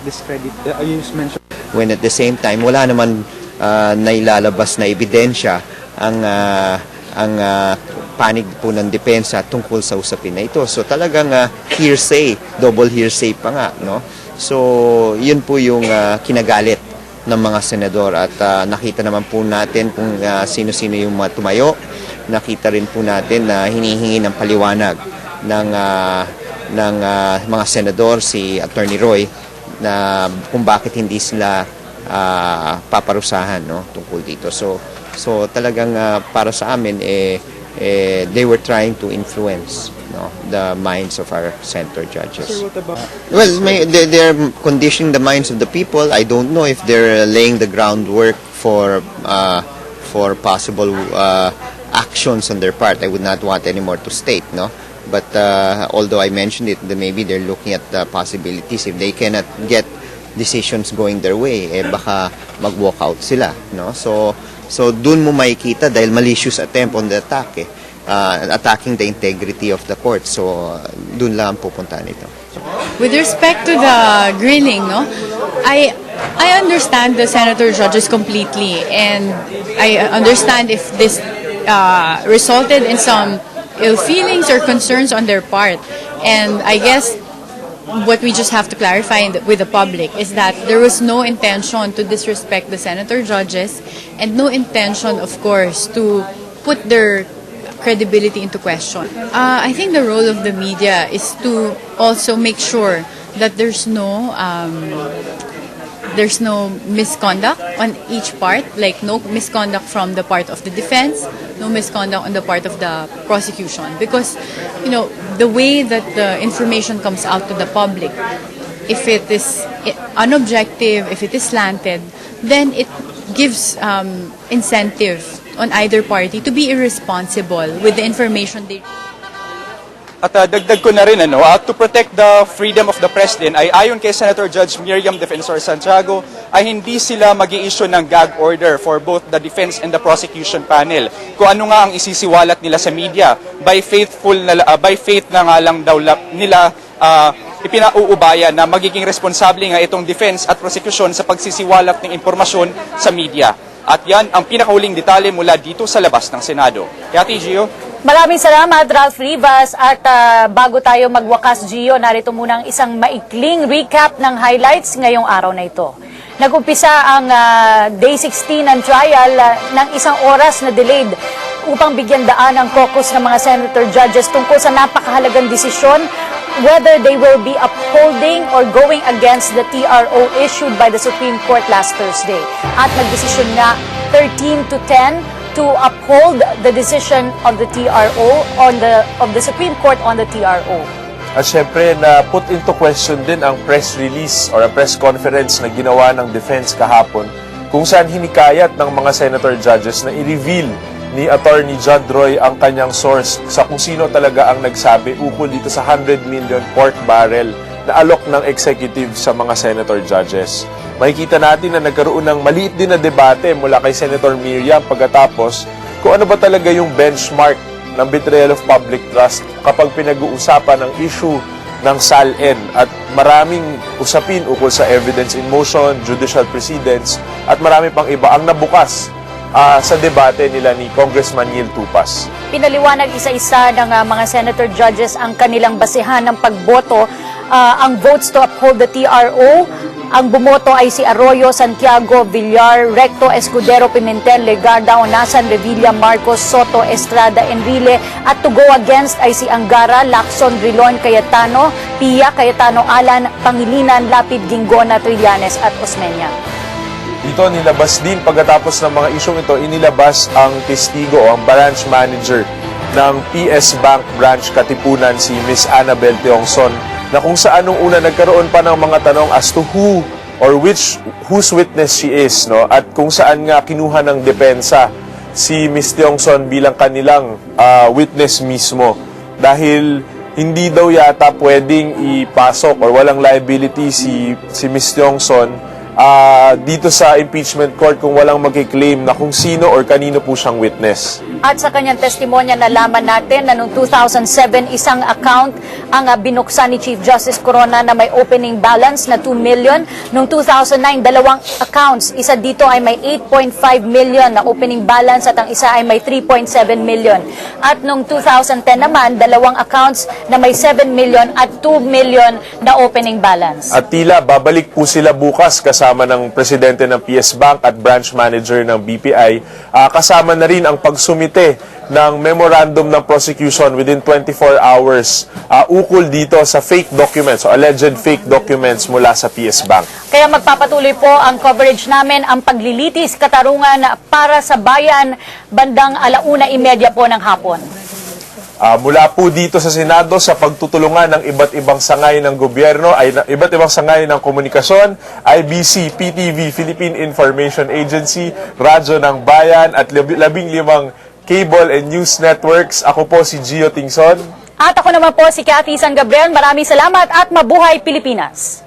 discredit, you just mentioned. When at the same time, wala naman nailalabas na ebidensya ang panig po ng depensa tungkol sa usapin na ito. So talagang hearsay, double hearsay pa nga, no? So yun po yung kinagalit ng mga senador at nakita naman po natin kung sino-sino yung mga tumayo. Nakita rin po natin na hinihingi ng paliwanag ng mga senador, si Attorney Roy, na kung bakit hindi sila paparusahan, no, tungkol dito. So talagang para sa amin they were trying to influence, no, the minds of our center judges. Sir, what about? Well, they're conditioning the minds of the people. I don't know if they're laying the groundwork for possible actions on their part. I would not want anymore to state, no. But although I mentioned it, maybe they're looking at the possibilities. If they cannot get decisions going their way, baka mag-walk out sila, no? So dun mo makikita dahil malicious attempt on the attack, attacking the integrity of the court. So dun lang ang pupuntahan ito. With respect to the grilling, no, I understand the senator judges completely, and I understand if this resulted in some ill feelings or concerns on their part. And I guess what we just have to clarify with the public is that there was no intention to disrespect the senator judges and no intention, of course, to put their credibility into question. I think the role of the media is to also make sure that there's no misconduct on each part, like no misconduct from the part of the defense, no misconduct on the part of the prosecution. Because, you know, the way that the information comes out to the public, if it is unobjective, if it is slanted, then it gives incentive on either party to be irresponsible with the information they... At dagdag ko na rin, to protect the freedom of the press din, ay ayon kay Senator Judge Miriam Defensor Santiago, ay hindi sila mag-i-issue ng gag order for both the defense and the prosecution panel. Kung ano nga ang isisiwalat nila sa media, by faith na nga lang daw nila ipinauubaya na magiging responsable nga itong defense at prosecution sa pagsisiwalat ng impormasyon sa media. At yan ang pinakahuling detalye mula dito sa labas ng Senado. Kaya Gio. Maraming salamat, Ralph Rivas. At bago tayo magwakas, Gio, narito muna ang isang maikling recap ng highlights ngayong araw na ito. Nag-umpisa ang Day 16 ng trial ng isang oras na delayed upang bigyan daan ang caucus ng mga senator judges tungkol sa napakahalagang desisyon whether they will be upholding or going against the TRO issued by the Supreme Court last Thursday. At nagdesisyon nga 13 to 10 to uphold the decision of the TRO of the Supreme Court on the TRO. At syempre, na put into question din ang press release or ang press conference na ginawa ng defense kahapon kung saan hinikayat ng mga senator judges na i-reveal ni Attorney Judd Roy ang kanyang source sa kung sino talaga ang nagsabi ukol dito sa 100 million pork barrel na alok ng executive sa mga senator judges. Makikita natin na nagkaroon ng maliit din na debate mula kay Senator Miriam pagkatapos kung ano ba talaga yung benchmark ng betrayal of public trust kapag pinag-uusapan ng issue ng SALN at maraming usapin ukol sa evidence in motion, judicial precedents at marami pang iba ang nabukas sa debate nila ni Congressman Neil Tupas. Pinaliwanag isa-isa ng mga senator judges ang kanilang basehan ng pagboto, ang votes to uphold the TRO. Ang bumoto ay si Arroyo, Santiago, Villar, Recto, Escudero, Pimentel, Legarda, Onasan, Revilla, Marcos, Soto, Estrada, Enrile. At to go against ay si Angara, Lacson, Rilon, Cayetano, Pia, Cayetano, Alan, Pangilinan, Lapid, Gingona, Trillanes at Osmeña. Dito nilabas din pagkatapos ng mga isyong ito, inilabas ang testigo o ang branch manager ng PS Bank Branch Katipunan, si Miss Annabel Teongson, na kung saan nung una nagkaroon pa ng mga tanong as to who or whose witness she is, no? At kung saan nga kinuha ng depensa si Miss Teongson bilang kanilang witness mismo dahil hindi daw yata pwedeng ipasok or walang liability si Miss Teongson dito sa impeachment court kung walang magkiklaim na kung sino or kanino po siyang witness. At sa kanyang testimonya, nalaman natin na noong 2007, isang account ang binuksan ni Chief Justice Corona na may opening balance na 2 million. Noong 2009, dalawang accounts. Isa dito ay may 8.5 million na opening balance at ang isa ay may 3.7 million. At noong 2010 naman, dalawang accounts na may 7 million at 2 million na opening balance. At tila, babalik po sila bukas kasama ng presidente ng PS Bank at branch manager ng BPI. Kasama na rin ang pagsumite ng memorandum ng prosecution within 24 hours ukol dito sa fake documents o alleged fake documents mula sa PS Bank. Kaya magpapatuloy po ang coverage namin, ang paglilitis katarungan para sa bayan bandang 1:30 po ng hapon. Mula po dito sa Senado sa pagtutulungan ng iba't ibang sangay ng gobyerno, iba't ibang sangay ng komunikasyon, IBC, PTV, Philippine Information Agency, Radyo ng Bayan at 15 cable and news networks. Ako po si Gio Tingson. At ako naman po si Cathy San Gabriel. Maraming salamat at mabuhay Pilipinas!